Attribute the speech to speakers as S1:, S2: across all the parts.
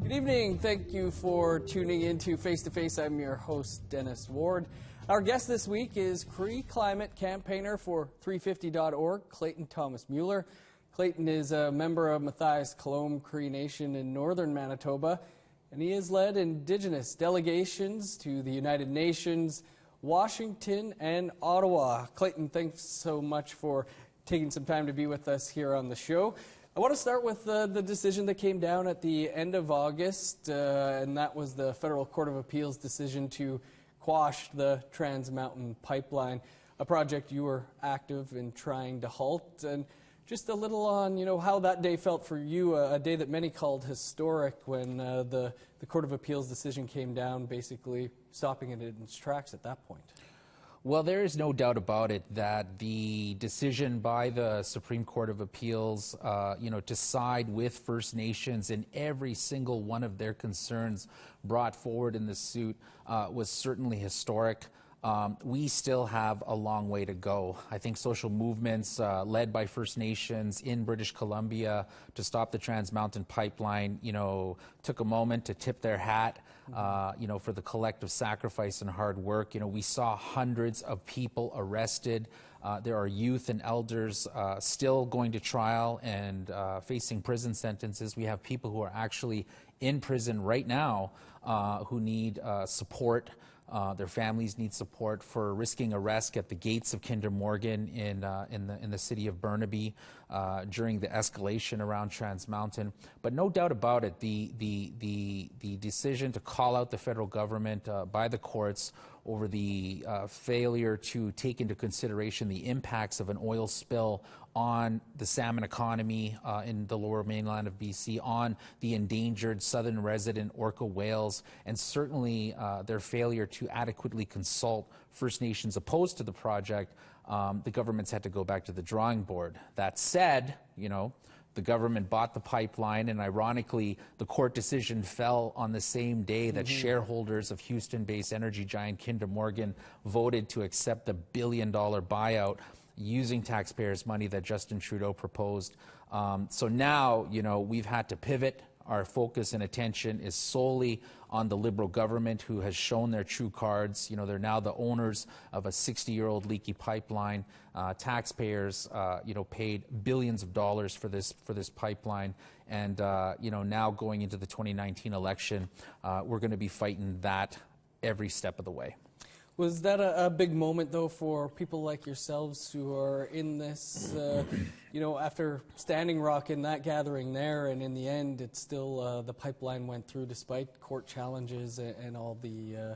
S1: Good evening. Thank you for tuning in to Face to Face. I'm your host, Dennis Ward. Our guest this week is Cree climate campaigner for 350.org, Clayton Thomas-Muller. Clayton is a member of Matthias Kalom Cree Nation in northern Manitoba, and he has led Indigenous delegations to the United Nations, Washington, and Ottawa. Clayton, thanks so much for taking some time to be with us here on the show. I want to start with the decision that came down at the end of August, and that was the Federal Court of Appeals decision to quash the Trans Mountain Pipeline, a project you were active in trying to halt. And just a little on, how that day felt for you, a day that many called historic when the Court of Appeals decision came down, basically stopping it in its tracks at that point.
S2: Well, there is no doubt about it that the decision by the Supreme Court of Appeals, to side with First Nations in every single one of their concerns brought forward in the suit was certainly historic. We still have a long way to go. I think social movements led by First Nations in British Columbia to stop the Trans Mountain Pipeline, took a moment to tip their hat, for the collective sacrifice and hard work. We saw hundreds of people arrested. There are youth and elders still going to trial and facing prison sentences. We have people who are actually in prison right now who need support. Their families need support for risking arrest at the gates of Kinder Morgan in the city of Burnaby during the escalation around Trans Mountain. But no doubt about it, the decision to call out the federal government by the courts over the failure to take into consideration the impacts of an oil spill on the salmon economy in the lower mainland of BC, on the endangered southern resident orca whales, and certainly their failure to adequately consult First Nations opposed to the project, the government's had to go back to the drawing board. That said, the government bought the pipeline, and ironically, the court decision fell on the same day that shareholders of Houston-based energy giant Kinder Morgan voted to accept the billion-dollar buyout using taxpayers' money that Justin Trudeau proposed. So now, we've had to pivot. Our focus and attention is solely on the Liberal government, who has shown their true cards. They're now the owners of a 60-year-old leaky pipeline. Taxpayers, paid billions of dollars for this pipeline. And, now going into the 2019 election, we're going to be fighting that every step of the way.
S1: Was that a big moment, though, for people like yourselves who are in this, after Standing Rock in that gathering there, and in the end, it's still the pipeline went through despite court challenges and all the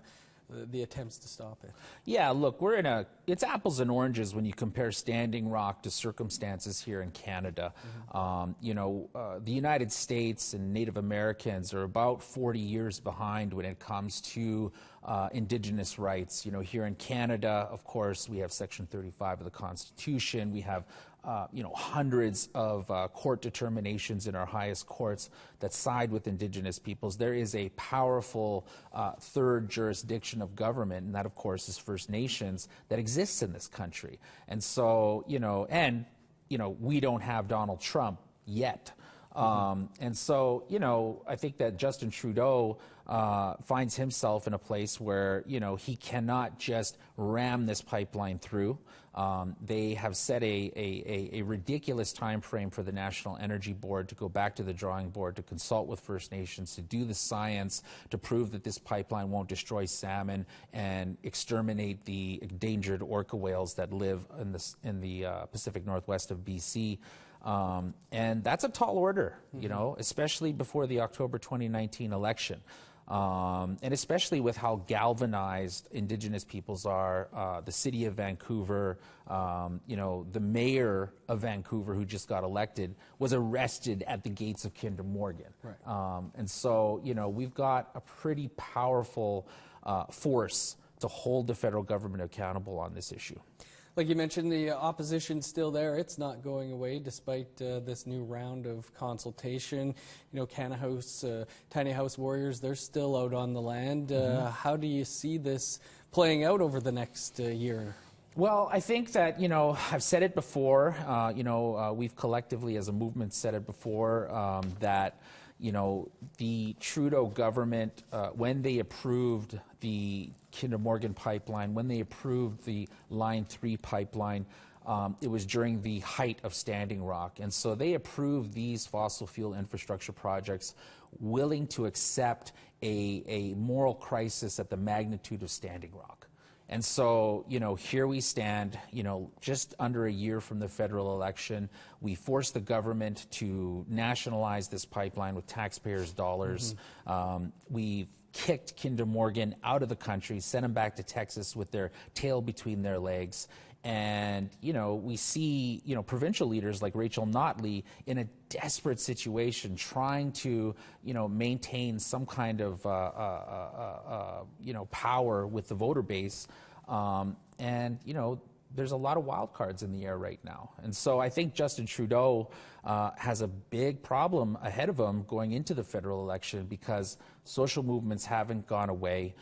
S1: attempts to stop it?
S2: Yeah, look, it's apples and oranges when you compare Standing Rock to circumstances here in Canada. The United States and Native Americans are about 40 years behind when it comes to Indigenous rights. Here in Canada, of course, we have Section 35 of the Constitution. We have hundreds of court determinations in our highest courts that side with Indigenous peoples. There is a powerful third jurisdiction of government, and that, of course, is First Nations, that exists in this country. And so, we don't have Donald Trump yet. And so, I think that Justin Trudeau finds himself in a place where, he cannot just ram this pipeline through. They have set a ridiculous time frame for the National Energy Board to go back to the drawing board, to consult with First Nations, to do the science, to prove that this pipeline won't destroy salmon and exterminate the endangered orca whales that live in the Pacific Northwest of BC. And that's a tall order, especially before the October 2019 election. And especially with how galvanized Indigenous peoples are, the city of Vancouver, the mayor of Vancouver, who just got elected, was arrested at the gates of Kinder Morgan. Right. And so, we've got a pretty powerful force to hold the federal government accountable on this issue.
S1: Like you mentioned, the opposition's still there. It's not going away despite this new round of consultation. Canada House, Tiny House Warriors, they're still out on the land. How do you see this playing out over the next year?
S2: Well, I think that, I've said it before, we've collectively as a movement said it before, that, the Trudeau government, when they approved the Kinder Morgan pipeline, when they approved the Line 3 pipeline, it was during the height of Standing Rock. And so they approved these fossil fuel infrastructure projects willing to accept a moral crisis at the magnitude of Standing Rock. And so, here we stand, just under a year from the federal election. We forced the government to nationalize this pipeline with taxpayers' dollars. We've kicked Kinder Morgan out of the country, sent them back to Texas with their tail between their legs. And, we see, provincial leaders like Rachel Notley in a desperate situation trying to, maintain some kind of, power with the voter base. And, there's a lot of wild cards in the air right now. And so I think Justin Trudeau has a big problem ahead of him going into the federal election because social movements haven't gone away.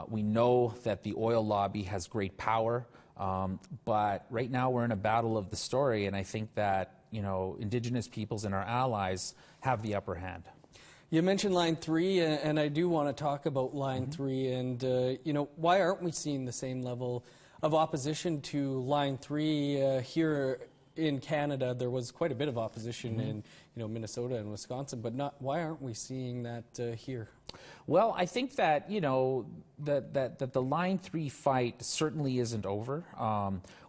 S2: We know that the oil lobby has great power. But right now we're in a battle of the story, and I think that, Indigenous peoples and our allies have the upper hand.
S1: You mentioned Line 3, and I do want to talk about Line 3, and, why aren't we seeing the same level of opposition to Line 3 here in Canada? There was quite a bit of opposition in, Minnesota and Wisconsin, but why aren't we seeing that here?
S2: Well, I think that, that the Line 3 fight certainly isn't over.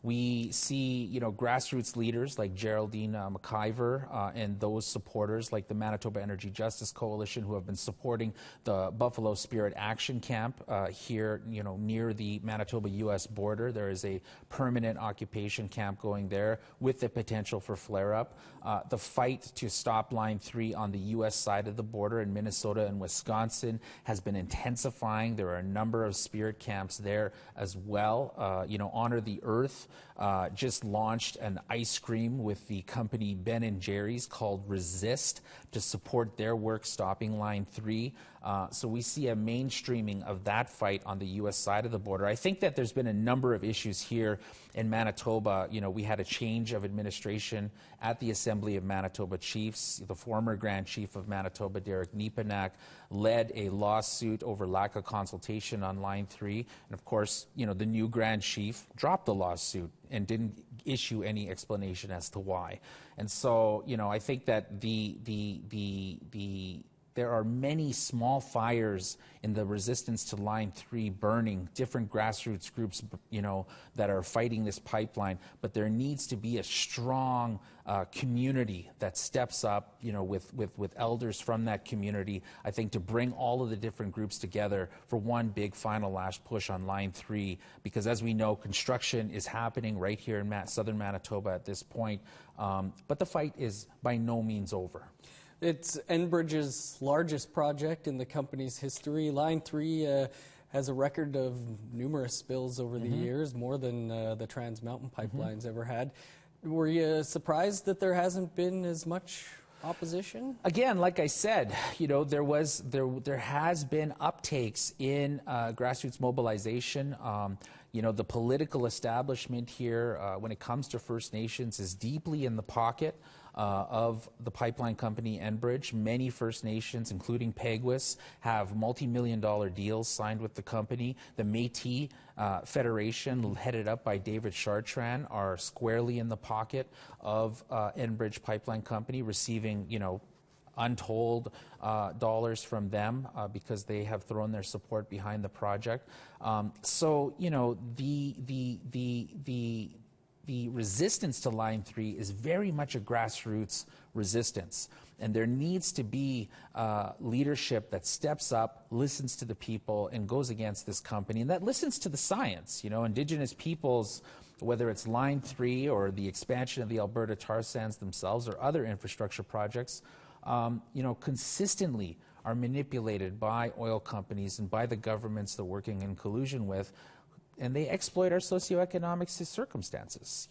S2: We see, grassroots leaders like Geraldine McIver and those supporters like the Manitoba Energy Justice Coalition who have been supporting the Buffalo Spirit Action Camp here, near the Manitoba-U.S. border. There is a permanent occupation camp going there with the potential for flare-up. The fight to stop Line 3 on the U.S. side of the border in Minnesota and Wisconsin has been intensifying. There are a number of spirit camps there as well. Honor the Earth just launched an ice cream with the company Ben & Jerry's called Resist to support their work stopping Line 3. So we see a mainstreaming of that fight on the U.S. side of the border. I think that there's been a number of issues here in Manitoba. We had a change of administration at the Assembly of Manitoba Chiefs. The former Grand Chief of Manitoba, Derek Nepanak, led a lawsuit over lack of consultation on Line 3. And of course, the new Grand Chief dropped the lawsuit and didn't issue any explanation as to why. And so, I think that there are many small fires in the resistance to Line 3 burning, different grassroots groups, that are fighting this pipeline. But there needs to be a strong community that steps up, with elders from that community, I think, to bring all of the different groups together for one big final last push on Line 3. Because as we know, construction is happening right here in southern Manitoba at this point. But the fight is by no means over.
S1: It's Enbridge's largest project in the company's history. Line 3 has a record of numerous spills over the years, more than the Trans Mountain pipelines ever had. Were you surprised that there hasn't been as much opposition? Again,
S2: like I said, there has been uptakes in grassroots mobilization. The political establishment here, when it comes to First Nations, is deeply in the pocket of the pipeline company Enbridge. Many First Nations, including Peguis, have multi-million-dollar deals signed with the company. The Métis Federation, headed up by David Chartrand, are squarely in the pocket of Enbridge Pipeline Company, receiving, untold dollars from them because they have thrown their support behind the project. So, the resistance to Line 3 is very much a grassroots resistance. And there needs to be leadership that steps up, listens to the people, and goes against this company, and that listens to the science. Indigenous peoples, whether it's Line 3 or the expansion of the Alberta tar sands themselves or other infrastructure projects, consistently are manipulated by oil companies and by the governments they're working in collusion with. And they exploit our socioeconomic circumstances.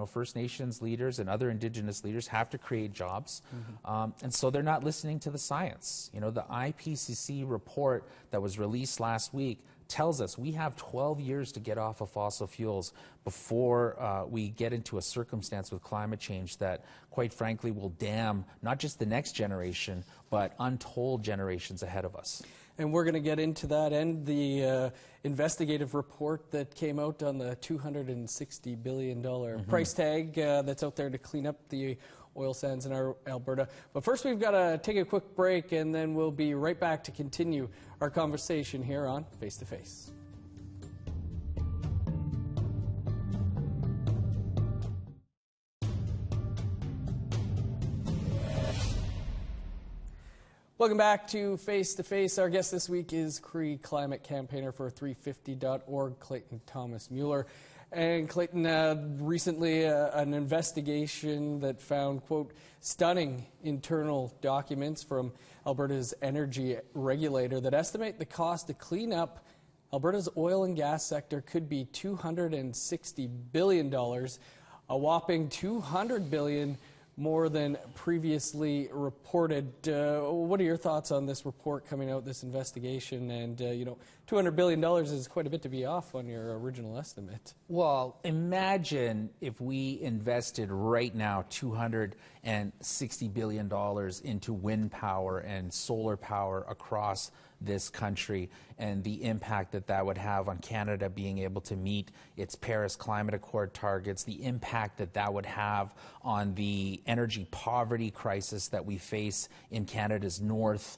S2: First Nations leaders and other Indigenous leaders have to create jobs, and so they're not listening to the science. The IPCC report that was released last week tells us we have 12 years to get off of fossil fuels before we get into a circumstance with climate change that, quite frankly, will damn not just the next generation, but untold generations ahead of us.
S1: And we're going to get into that and the investigative report that came out on the $260 billion price tag that's out there to clean up the oil sands in our Alberta. But first we've got to take a quick break, and then we'll be right back to continue our conversation here on Face to Face. Welcome back to Face to Face. Our guest this week is Cree climate campaigner for 350.org, Clayton Thomas-Muller. And Clayton, recently an investigation that found, quote, stunning internal documents from Alberta's energy regulator that estimate the cost to clean up Alberta's oil and gas sector could be $260 billion, a whopping $200 billion more than previously reported. What are your thoughts on this report coming out, this investigation? And, you know, $200 billion is quite a bit to be off on your original estimate.
S2: Well, imagine if we invested right now $260 billion into wind power and solar power across this country, and the impact that that would have on Canada being able to meet its Paris Climate Accord targets, the impact that that would have on the energy poverty crisis that we face in Canada's north,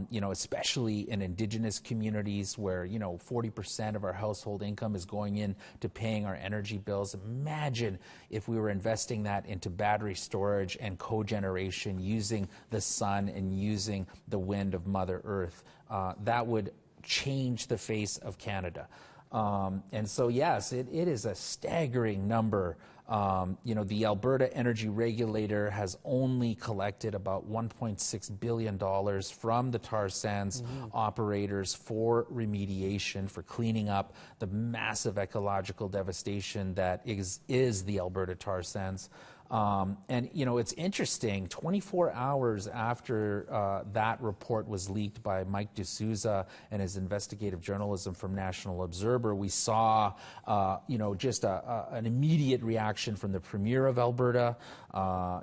S2: you know, especially in Indigenous communities where, you know, 40% of our household income is going in to paying our energy bills. Imagine if we were investing that into battery storage and cogeneration using the sun and using the wind of Mother Earth. That would change the face of Canada. And so, yes, it is a staggering number. You know, the Alberta Energy Regulator has only collected about $1.6 billion from the tar sands operators for remediation, for cleaning up the massive ecological devastation that is the Alberta tar sands. And, you know, it's interesting, 24 hours after that report was leaked by Mike D'Souza and his investigative journalism from National Observer, we saw, you know, just an immediate reaction from the Premier of Alberta,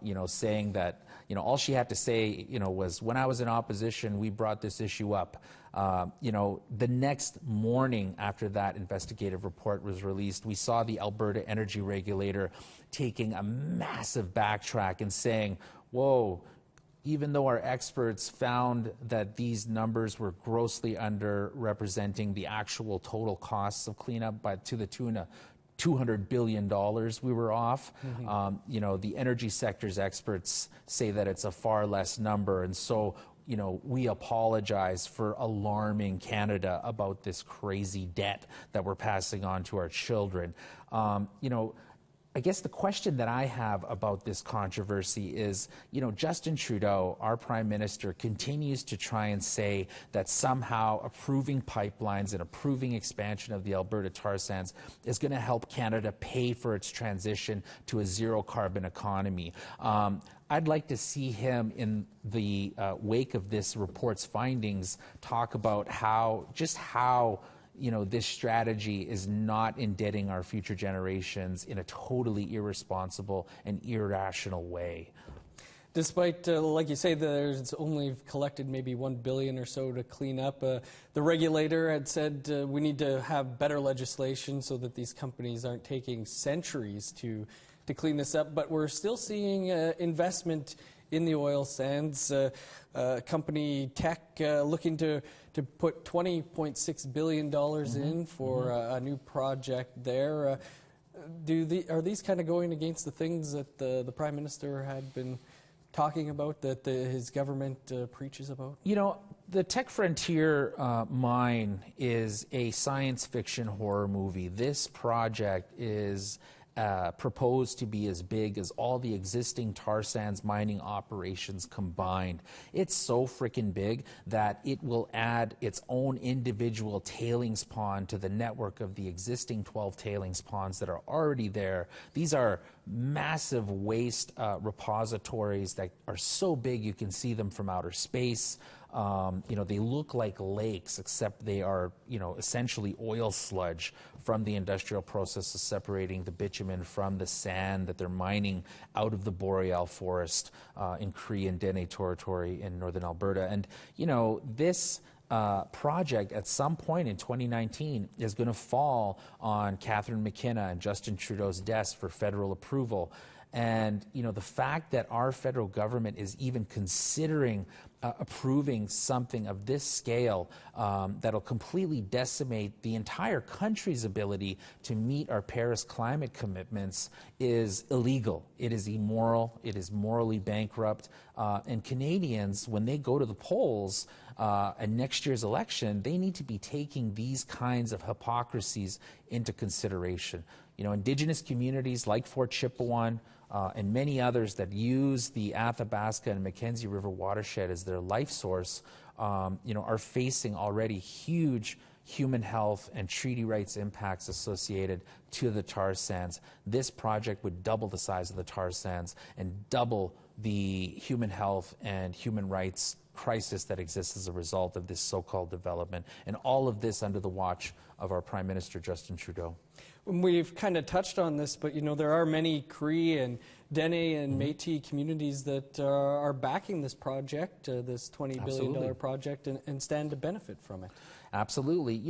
S2: you know, saying that, you know, all she had to say, you know, was, when I was in opposition, we brought this issue up. You know, the next morning after that investigative report was released, we saw the Alberta Energy Regulator taking a massive backtrack and saying, whoa, even though our experts found that these numbers were grossly underrepresenting the actual total costs of cleanup to the tune of $200 billion, we were off. You know, the energy sector's experts say that it's a far less number. And so, you know, we apologize for alarming Canada about this crazy debt that we're passing on to our children. You know, I guess the question that I have about this controversy is, you know, Justin Trudeau, our Prime Minister, continues to try and say that somehow approving pipelines and approving expansion of the Alberta tar sands is going to help Canada pay for its transition to a zero-carbon economy. I'd like to see him, in the wake of this report's findings, talk about how you know, this strategy is not indebting our future generations in a totally irresponsible and irrational way.
S1: Despite, like you say, there's only collected maybe $1 billion or so to clean up, the regulator had said we need to have better legislation so that these companies aren't taking centuries to clean this up. But we're still seeing investment in the oil sands. Company Teck looking to put $20.6 billion in for a new project there. Are these kind of going against the things that the Prime Minister had been talking about, that his government preaches about? You know,
S2: the Teck Frontier mine is a science fiction horror movie. This project is proposed to be as big as all the existing tar sands mining operations combined. It's so freaking big that it will add its own individual tailings pond to the network of the existing 12 tailings ponds that are already there. These are massive waste repositories that are so big you can see them from outer space. They look like lakes, except they are, essentially oil sludge from the industrial process of separating the bitumen from the sand that they're mining out of the boreal forest in Cree and Dene territory in northern Alberta. And, this project at some point in 2019 is going to fall on Catherine McKenna and Justin Trudeau's desk for federal approval. And, the fact that our federal government is even considering approving something of this scale that'll completely decimate the entire country's ability to meet our Paris climate commitments is illegal. It is immoral. It is morally bankrupt. And Canadians, when they go to the polls in next year's election, they need to be taking these kinds of hypocrisies into consideration. Indigenous communities like Fort Chipewyan, and many others that use the Athabasca and Mackenzie River watershed as their life source, are facing already huge human health and treaty rights impacts associated to the tar sands. This project would double the size of the tar sands and double the human health and human rights crisis that exists as a result of this so-called development, and all of this under the watch of our Prime Minister, Justin Trudeau.
S1: We've kind of touched on this, but there are many Cree and Dene and Métis communities that are backing this project, this $20 billion project, and stand to benefit from it.
S2: Absolutely.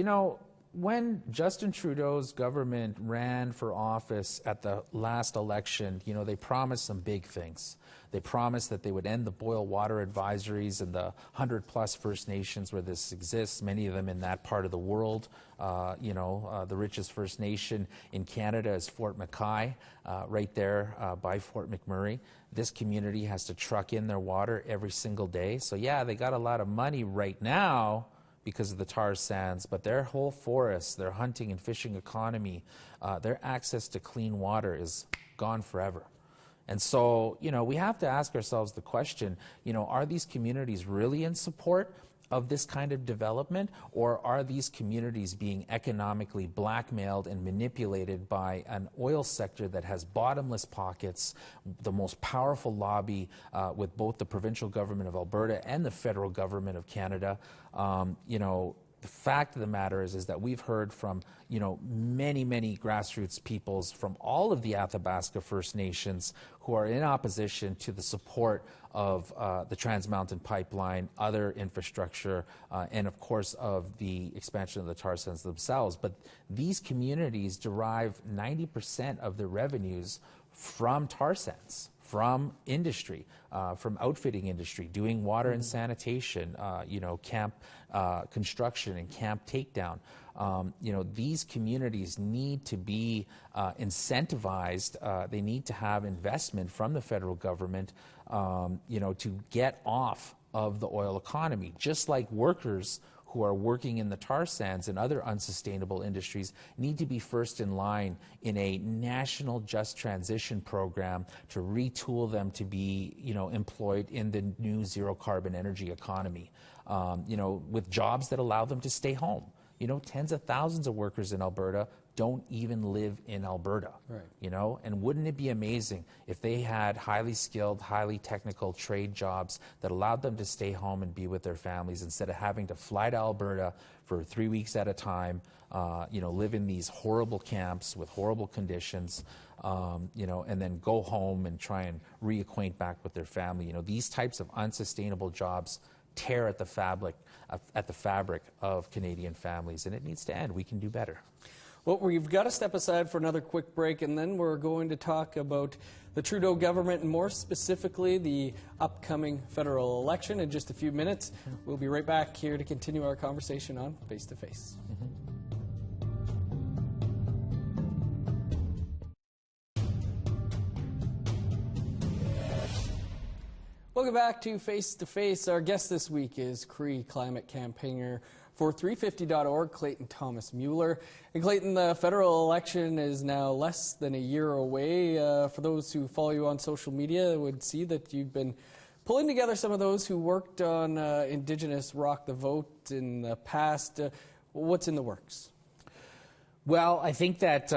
S2: When Justin Trudeau's government ran for office at the last election, they promised some big things. They promised that they would end the boil water advisories in the 100-plus First Nations where this exists, many of them in that part of the world. The richest First Nation in Canada is Fort McKay, right there by Fort McMurray. This community has to truck in their water every single day. So yeah, they got a lot of money right now because of the tar sands, but their whole forest, their hunting and fishing economy, their access to clean water is gone forever. And so, we have to ask ourselves the question, are these communities really in support of this kind of development, or are these communities being economically blackmailed and manipulated by an oil sector that has bottomless pockets, the most powerful lobby with both the provincial government of Alberta and the federal government of Canada? The fact of the matter is that we've heard from, many grassroots peoples from all of the Athabasca First Nations who are in opposition to the support of the Trans Mountain Pipeline, other infrastructure, and of course of the expansion of the tar sands themselves. But these communities derive 90% of their revenues from tar sands, from industry, from outfitting industry, doing water and sanitation, camp construction and camp takedown. These communities need to be incentivized. They need to have investment from the federal government, to get off of the oil economy, just like workers who are working in the tar sands and other unsustainable industries need to be first in line in a national just transition program to retool them to be, employed in the new zero carbon energy economy, with jobs that allow them to stay home. Tens of thousands of workers in Alberta don't even live in Alberta, right. And wouldn't it be amazing if they had highly skilled, highly technical trade jobs that allowed them to stay home and be with their families instead of having to fly to Alberta for 3 weeks at a time, live in these horrible camps with horrible conditions, and then go home and try and reacquaint back with their family. These types of unsustainable jobs tear at the fabric of Canadian families, and it needs to end. We can do better.
S1: Well, we've got to step aside for another quick break, and then we're going to talk about the Trudeau government and more specifically the upcoming federal election in just a few minutes. We'll be right back here to continue our conversation on Face to Face. Welcome back to Face to Face. Our guest this week is Cree climate campaigner for 350.org, Clayton Thomas-Muller. And Clayton, the federal election is now less than a year away. For those who follow you on social media, would see that you've been pulling together some of those who worked on Indigenous Rock the Vote in the past. What's in the works?
S2: Well, I think that,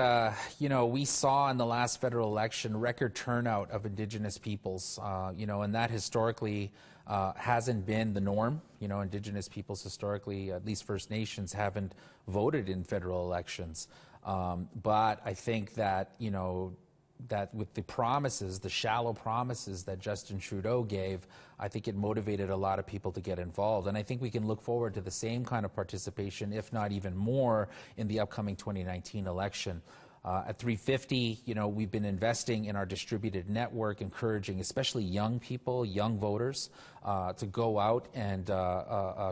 S2: we saw in the last federal election record turnout of Indigenous peoples, and that historically hasn't been the norm. Indigenous peoples historically, at least First Nations, haven't voted in federal elections. But I think that, that with the promises, the shallow promises that Justin Trudeau gave, I think it motivated a lot of people to get involved. And I think we can look forward to the same kind of participation, if not even more, in the upcoming 2019 election. At 350, we've been investing in our distributed network, encouraging especially young people, young voters, to go out and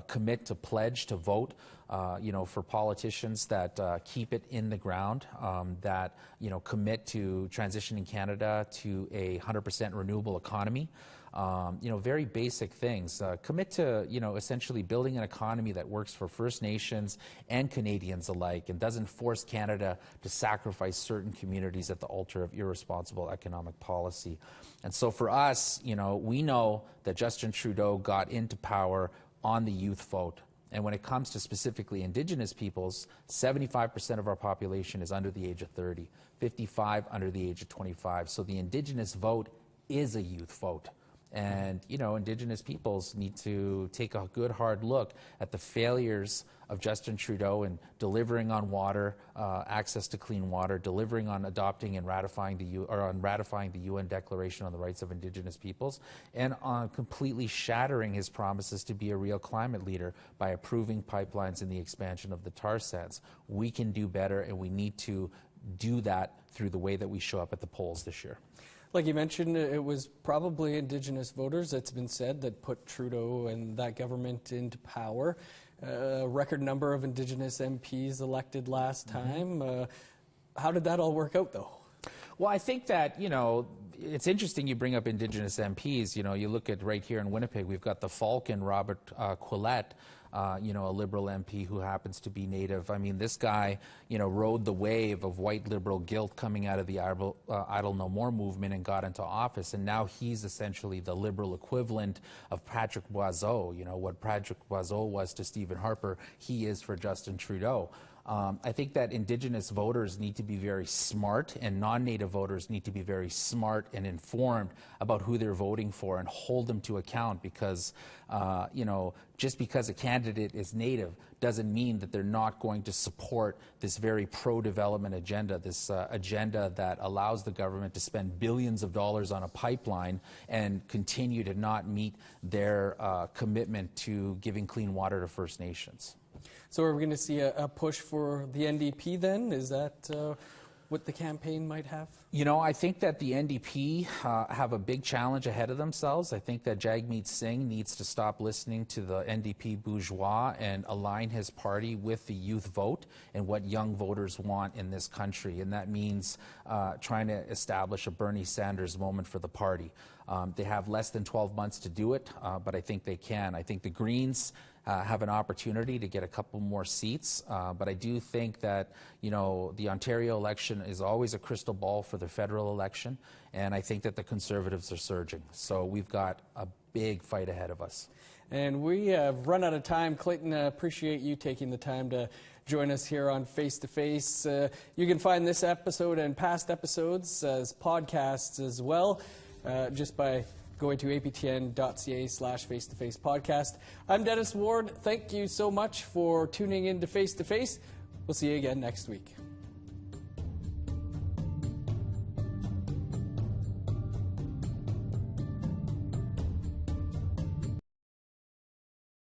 S2: commit to pledge to vote, for politicians that keep it in the ground, that, commit to transitioning Canada to a 100% renewable economy. Very basic things. Commit to, essentially building an economy that works for First Nations and Canadians alike and doesn't force Canada to sacrifice certain communities at the altar of irresponsible economic policy. And so for us, we know that Justin Trudeau got into power on the youth vote. And when it comes to specifically Indigenous peoples, 75% of our population is under the age of 30, 55 under the age of 25. So the Indigenous vote is a youth vote. And, Indigenous peoples need to take a good hard look at the failures of Justin Trudeau in delivering on water, access to clean water, delivering on adopting and ratifying the UN Declaration on the Rights of Indigenous Peoples, and on completely shattering his promises to be a real climate leader by approving pipelines and the expansion of the tar sands. We can do better, and we need to do that through the way that we show up at the polls this year.
S1: Like you mentioned, it was probably Indigenous voters, it's been said, that put Trudeau and that government into power. A record number of Indigenous MPs elected last time. How did that all work out, though?
S2: Well, I think that, it's interesting you bring up Indigenous MPs. You look at right here in Winnipeg, we've got the Falcon, Robert Quillette, a Liberal MP who happens to be Native. I mean, this guy, rode the wave of white Liberal guilt coming out of the Idle No More movement and got into office. And now he's essentially the Liberal equivalent of Patrick Boisseau. What Patrick Boisseau was to Stephen Harper, he is for Justin Trudeau. I think that Indigenous voters need to be very smart, and non-Native voters need to be very smart and informed about who they're voting for and hold them to account, because, just because a candidate is Native doesn't mean that they're not going to support this very pro-development agenda, this agenda that allows the government to spend billions of dollars on a pipeline and continue to not meet their commitment to giving clean water to First Nations.
S1: So are we going to see a push for the NDP then? Is that what the campaign might have?
S2: I think that the NDP have a big challenge ahead of themselves. I think that Jagmeet Singh needs to stop listening to the NDP bourgeois and align his party with the youth vote and what young voters want in this country. And that means trying to establish a Bernie Sanders moment for the party. They have less than 12 months to do it, but I think they can. I think the Greens have an opportunity to get a couple more seats, but I do think that the Ontario election is always a crystal ball for the federal election, and I think that the Conservatives are surging. So we've got a big fight ahead of us.
S1: And we have run out of time. Clayton, appreciate you taking the time to join us here on Face to Face. You can find this episode and past episodes as podcasts as well, just by going to aptn.ca/face-to-face podcast. I'm Dennis Ward. Thank you so much for tuning in to Face to Face. We'll see you again next week.